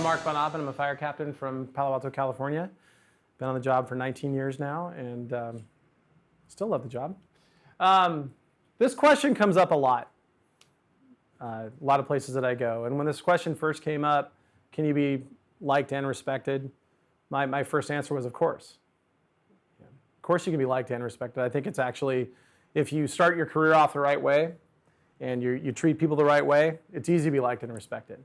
Mark VonAppen. I'm a fire captain from Palo Alto, California. Been on the job for 19 years now, and still love the job. This question comes up a lot of places that I go. And when this question first came up, can you be liked and respected? My first answer was, of course. Yeah. Of course you can be liked and respected. I think it's actually, if you start your career off the right way and you treat people the right way, it's easy to be liked and respected.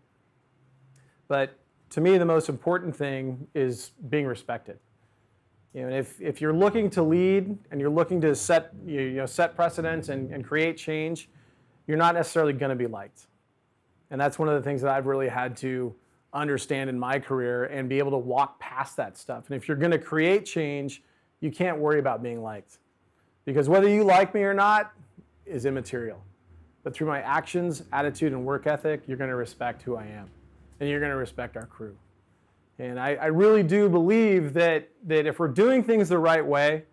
But to me, the most important thing is being respected. You know, if you're looking to lead and you're looking to set precedents and create change, you're not necessarily going to be liked. And that's one of the things that I've really had to understand in my career and be able to walk past that stuff. And if you're going to create change, you can't worry about being liked. Because whether you like me or not is immaterial. But through my actions, attitude, and work ethic, you're going to respect who I am. And you're going to respect our crew. And I really do believe that if we're doing things the right way,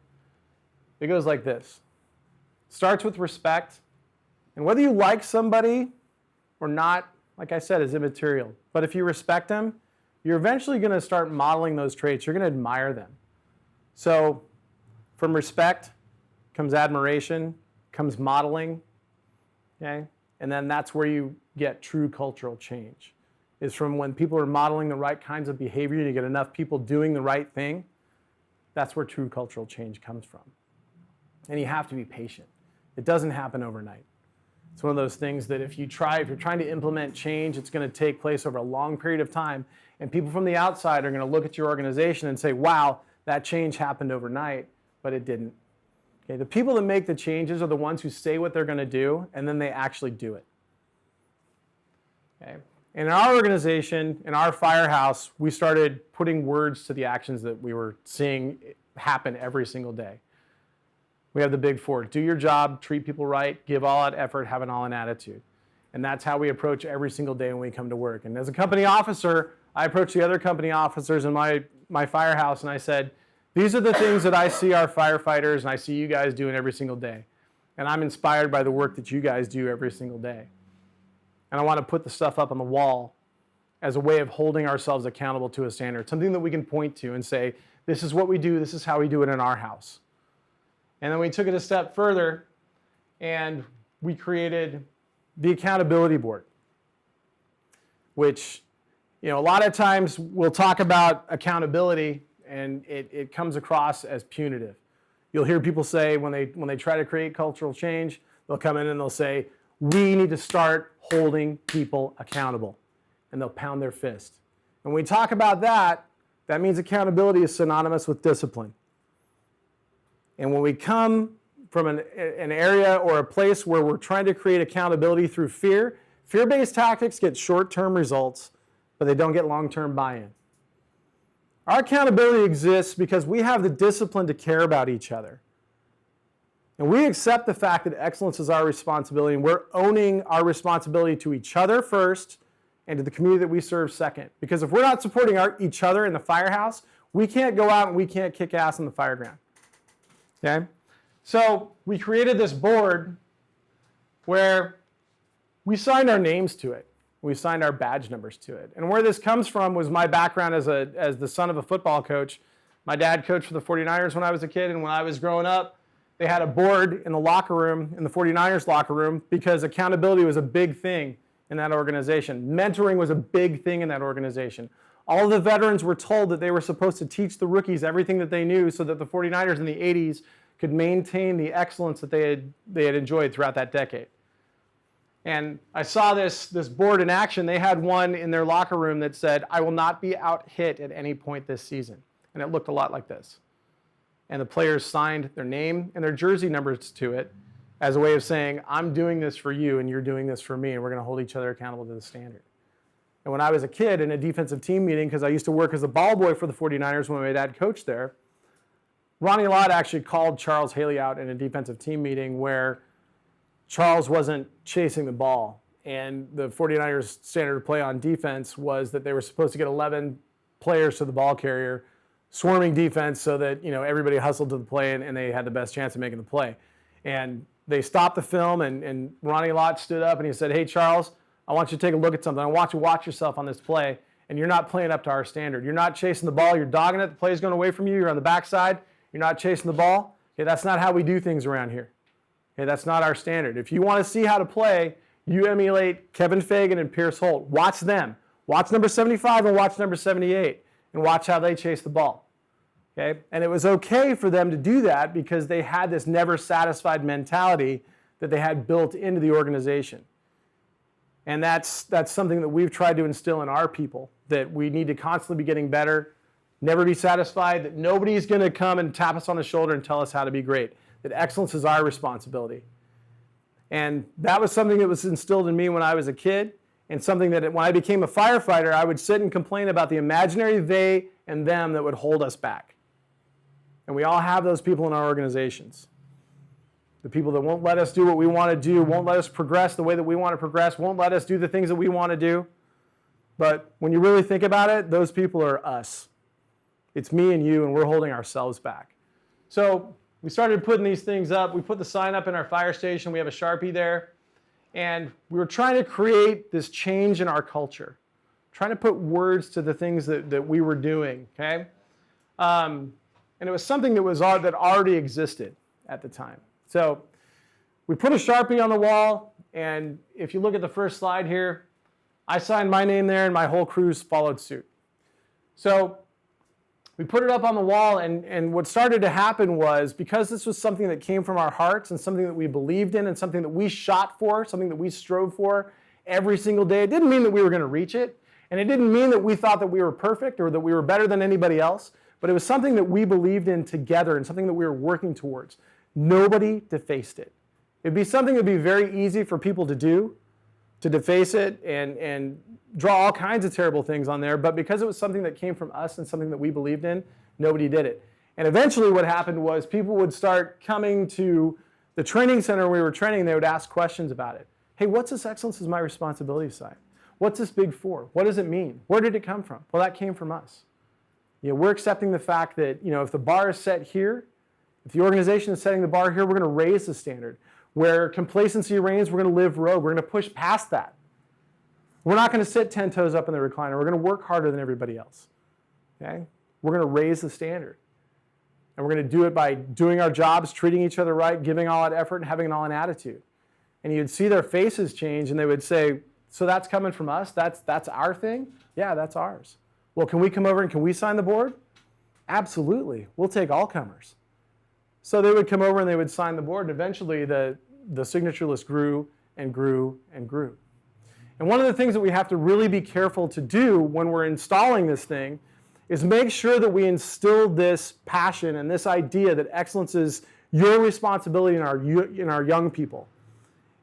it goes like this. Starts with respect. And whether you like somebody or not, like I said, is immaterial. But if you respect them, you're eventually going to start modeling those traits. You're going to admire them. So from respect comes admiration, comes modeling. Okay? And then that's where you get true cultural change. Is from when people are modeling the right kinds of behavior, you get enough people doing the right thing, that's where true cultural change comes from. And you have to be patient. It doesn't happen overnight. It's one of those things that if you're trying to implement change, it's going to take place over a long period of time, and people from the outside are going to look at your organization and say, wow, that change happened overnight, but it didn't. Okay, the people that make the changes are the ones who say what they're going to do, and then they actually do it. Okay. In our organization, in our firehouse, we started putting words to the actions that we were seeing happen every single day. We have the big four: do your job, treat people right, give all out effort, have an all-in attitude. And that's how we approach every single day when we come to work. And as a company officer, I approached the other company officers in my firehouse and I said, these are the things that I see our firefighters and I see you guys doing every single day. And I'm inspired by the work that you guys do every single day. And I want to put the stuff up on the wall as a way of holding ourselves accountable to a standard, something that we can point to and say, this is what we do, this is how we do it in our house. And then we took it a step further and we created the accountability board, which, a lot of times we'll talk about accountability and it comes across as punitive. You'll hear people say when they try to create cultural change, they'll come in and they'll say, we need to start holding people accountable. And they'll pound their fist. And when we talk about that, that means accountability is synonymous with discipline. And when we come from an area or a place where we're trying to create accountability through fear, fear-based tactics get short-term results, but they don't get long-term buy-in. Our accountability exists because we have the discipline to care about each other. And we accept the fact that excellence is our responsibility, and we're owning our responsibility to each other first and to the community that we serve second. Because if we're not supporting each other in the firehouse, we can't go out and we can't kick ass on the fireground. Okay? So we created this board where we signed our names to it. We signed our badge numbers to it. And where this comes from was my background as the son of a football coach. My dad coached for the 49ers when I was a kid, and when I was growing up, they had a board in the locker room, in the 49ers locker room, because accountability was a big thing in that organization. Mentoring was a big thing in that organization. All of the veterans were told that they were supposed to teach the rookies everything that they knew so that the 49ers in the 80s could maintain the excellence that they had enjoyed throughout that decade. And I saw this board in action. They had one in their locker room that said, I will not be out hit at any point this season. And it looked a lot like this. And the players signed their name and their jersey numbers to it as a way of saying, I'm doing this for you and you're doing this for me, and we're going to hold each other accountable to the standard. And when I was a kid in a defensive team meeting, because I used to work as a ball boy for the 49ers when my dad coached there, Ronnie Lott actually called Charles Haley out in a defensive team meeting where Charles wasn't chasing the ball. And the 49ers standard of play on defense was that they were supposed to get 11 players to the ball carrier, swarming defense so that everybody hustled to the play and they had the best chance of making the play. And they stopped the film and Ronnie Lott stood up and he said, hey, Charles, I want you to take a look at something. I want you to watch yourself on this play. and you're not playing up to our standard. You're not chasing the ball, you're dogging it, the play's going away from you, you're on the backside, you're not chasing the ball. Okay, that's not how we do things around here. Okay, that's not our standard. If you want to see how to play, you emulate Kevin Fagan and Pierce Holt. Watch them. Watch number 75 and watch number 78 and watch how they chase the ball. Okay? And it was okay for them to do that because they had this never satisfied mentality that they had built into the organization. And that's something that we've tried to instill in our people, that we need to constantly be getting better, never be satisfied, that nobody's going to come and tap us on the shoulder and tell us how to be great, that excellence is our responsibility. And that was something that was instilled in me when I was a kid, and something that when I became a firefighter, I would sit and complain about the imaginary they and them that would hold us back. And we all have those people in our organizations. The people that won't let us do what we want to do, won't let us progress the way that we want to progress, won't let us do the things that we want to do. But when you really think about it, those people are us. It's me and you, and we're holding ourselves back. So we started putting these things up. We put the sign up in our fire station. We have a Sharpie there. And we were trying to create this change in our culture, trying to put words to the things that we were doing, okay? And it was something that already existed at the time. So we put a Sharpie on the wall, and if you look at the first slide here, I signed my name there, and my whole crew followed suit. So we put it up on the wall, and what started to happen was, because this was something that came from our hearts and something that we believed in and something that we shot for, something that we strove for every single day, it didn't mean that we were going to reach it, and it didn't mean that we thought that we were perfect or that we were better than anybody else, but it was something that we believed in together and something that we were working towards. Nobody defaced it. It'd be something that would be very easy for people to do, to deface it and draw all kinds of terrible things on there, but because it was something that came from us and something that we believed in, nobody did it. And eventually what happened was people would start coming to the training center where we were training, and they would ask questions about it. Hey, what's this excellence is my responsibility sign? What's this big for? What does it mean? Where did it come from? Well, that came from us. We're accepting the fact that, if the bar is set here, if the organization is setting the bar here, we're going to raise the standard. Where complacency reigns, we're going to live rogue. We're going to push past that. We're not going to sit 10 toes up in the recliner. We're going to work harder than everybody else. Okay? We're going to raise the standard. And we're going to do it by doing our jobs, treating each other right, giving all that effort, and having an all-in attitude. And you'd see their faces change, and they would say, so that's coming from us? That's our thing? Yeah, that's ours. Well, can we come over and can we sign the board? Absolutely. We'll take all comers. So they would come over and they would sign the board, and eventually the signature list grew and grew and grew. And one of the things that we have to really be careful to do when we're installing this thing is make sure that we instill this passion and this idea that excellence is your responsibility in our young people.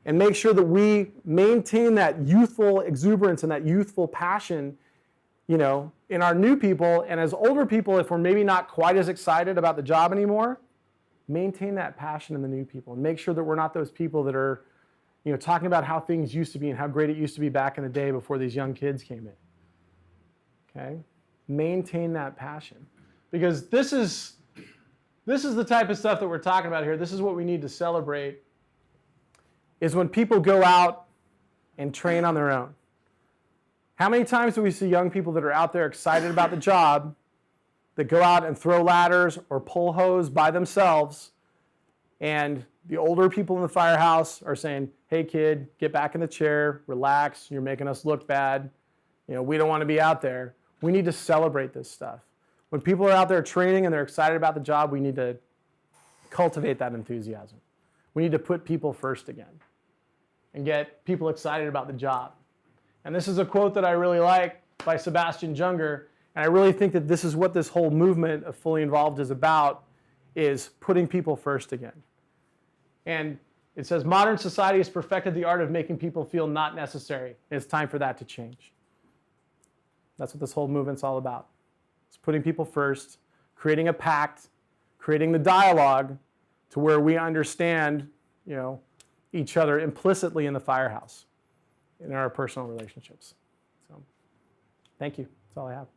And make sure that we maintain that youthful exuberance and that youthful passion, in our new people. And as older people, if we're maybe not quite as excited about the job anymore, maintain that passion in the new people and make sure that we're not those people that are, talking about how things used to be and how great it used to be back in the day before these young kids came in. Okay? Maintain that passion. Because this is the type of stuff that we're talking about here. This is what we need to celebrate, is when people go out and train on their own. How many times do we see young people that are out there excited about the job that go out and throw ladders or pull hose by themselves, and the older people in the firehouse are saying, hey kid, get back in the chair, relax, you're making us look bad, we don't want to be out there. We need to celebrate this stuff. When people are out there training and they're excited about the job, we need to cultivate that enthusiasm. We need to put people first again and get people excited about the job. And this is a quote that I really like by Sebastian Junger. And I really think that this is what this whole movement of Fully Involved is about, is putting people first again. And it says, modern society has perfected the art of making people feel not necessary. It's time for that to change. That's what this whole movement's all about. It's putting people first, creating a pact, creating the dialogue to where we understand, each other implicitly in the firehouse, in our personal relationships. So, thank you. That's all I have.